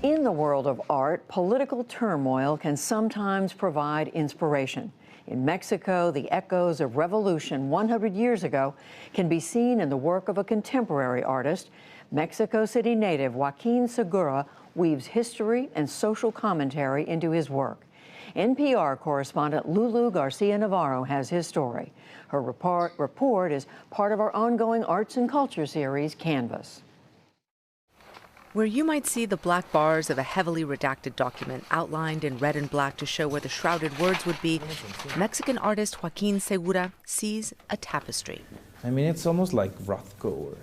In the world of art, political turmoil can sometimes provide inspiration. In Mexico, the echoes of revolution 100 years ago can be seen in the work of a contemporary artist. Mexico City native Joaquin Segura weaves history and social commentary into his work. NPR correspondent Lulu Garcia-Navarro has his story. Her report is part of our ongoing arts and culture series, Canvas. Where you might see the black bars of a heavily redacted document outlined in red and black to show where the shrouded words would be, Mexican artist Joaquin Segura sees a tapestry. I mean, it's almost like Rothko.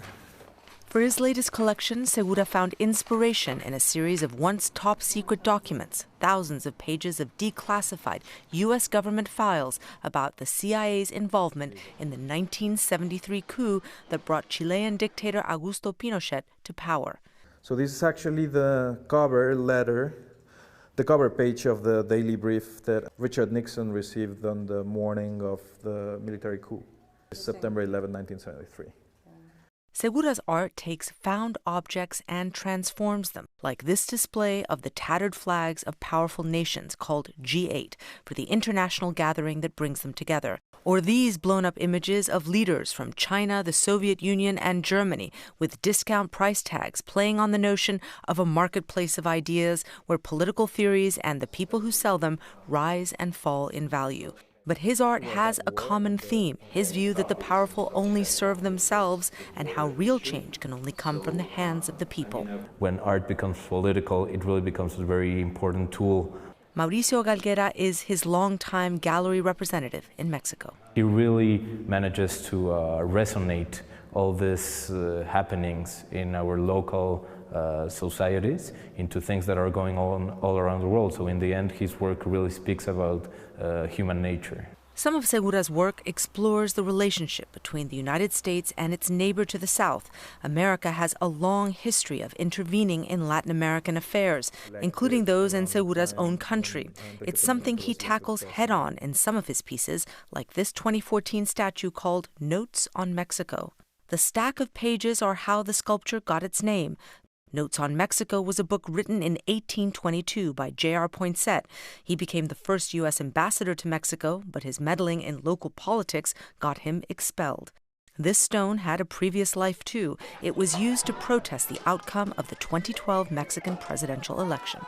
For his latest collection, Segura found inspiration in a series of once top-secret documents, thousands of pages of declassified U.S. government files about the CIA's involvement in the 1973 coup that brought Chilean dictator Augusto Pinochet to power. So this is actually the cover letter, the cover page of the daily brief that Richard Nixon received on the morning of the military coup, September 11, 1973. Segura's art takes found objects and transforms them, like this display of the tattered flags of powerful nations called G8 for the international gathering that brings them together, or these blown-up images of leaders from China, the Soviet Union, and Germany with discount price tags playing on the notion of a marketplace of ideas where political theories and the people who sell them rise and fall in value. But his art has a common theme, his view that the powerful only serve themselves and how real change can only come from the hands of the people. When art becomes political, it really becomes a very important tool. Mauricio Galguera is his longtime gallery representative in Mexico. He really manages to resonate all these happenings in our local societies into things that are going on all around the world. So in the end, his work really speaks about human nature. Some of Segura's work explores the relationship between the United States and its neighbor to the south. America has a long history of intervening in Latin American affairs, including those in Segura's own country. It's something he tackles head-on in some of his pieces, like this 2014 statue called Notes on Mexico. The stack of pages are how the sculpture got its name. Notes on Mexico was a book written in 1822 by J.R. Poinsett. He became the first U.S. ambassador to Mexico, but his meddling in local politics got him expelled. This stone had a previous life, too. It was used to protest the outcome of the 2012 Mexican presidential election.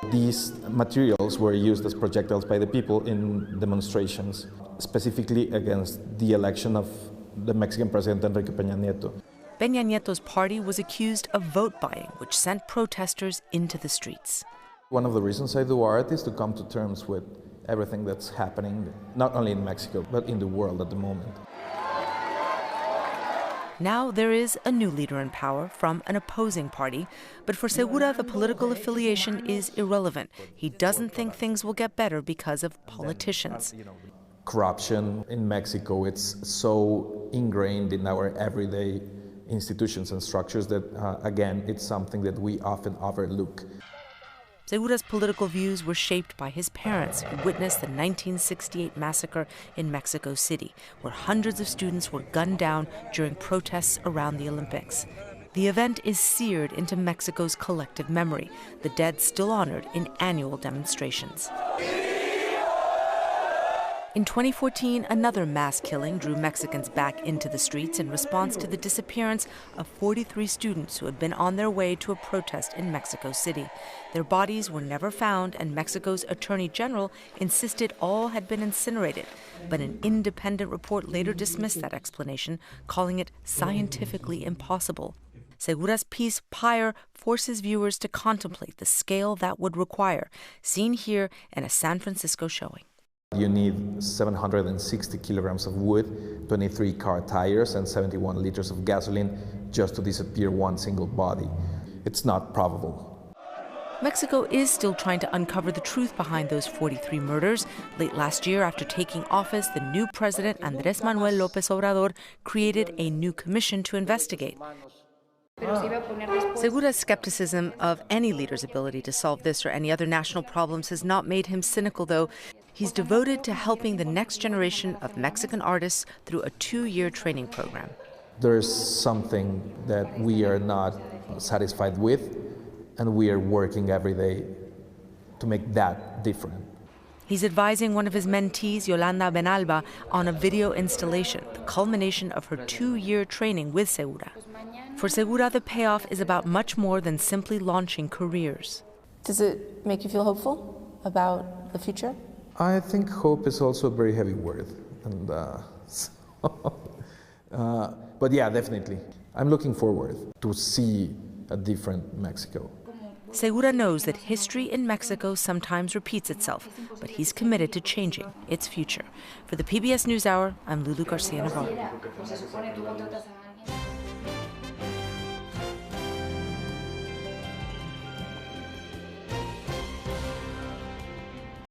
These materials were used as projectiles by the people in demonstrations, specifically against the election of the Mexican president Enrique Peña Nieto. Peña Nieto's party was accused of vote buying, which sent protesters into the streets. One of the reasons I do art is to come to terms with everything that's happening, not only in Mexico, but in the world at the moment. Now there is a new leader in power from an opposing party, but for Segura, the political affiliation is irrelevant. He doesn't think things will get better because of politicians. Corruption in Mexico, it's so ingrained in our everyday institutions and structures that, again, it's something that we often overlook. Segura's political views were shaped by his parents, who witnessed the 1968 massacre in Mexico City, where hundreds of students were gunned down during protests around the Olympics. The event is seared into Mexico's collective memory, the dead still honored in annual demonstrations. In 2014, another mass killing drew Mexicans back into the streets in response to the disappearance of 43 students who had been on their way to a protest in Mexico City. Their bodies were never found, and Mexico's Attorney General insisted all had been incinerated. But an independent report later dismissed that explanation, calling it scientifically impossible. Segura's piece, Pyre, forces viewers to contemplate the scale that would require, seen here in a San Francisco showing. You need 760 kilograms of wood, 23 car tires, and 71 liters of gasoline just to disappear one single body. It's not probable. Mexico is still trying to uncover the truth behind those 43 murders. Late last year, after taking office, the new president, Andrés Manuel López Obrador, created a new commission to investigate. Segura's skepticism of any leader's ability to solve this or any other national problems has not made him cynical, though. He's devoted to helping the next generation of Mexican artists through a 2-year training program. There's something that we are not satisfied with, and we are working every day to make that different. He's advising one of his mentees, Yolanda Benalba, on a video installation, the culmination of her 2-year training with Segura. For Segura, the payoff is about much more than simply launching careers. Does it make you feel hopeful about the future? I think hope is also a very heavy word, and but yeah, definitely. I'm looking forward to see a different Mexico. Segura knows that history in Mexico sometimes repeats itself, but he's committed to changing its future. For the PBS NewsHour, I'm Lulu Garcia Navarro.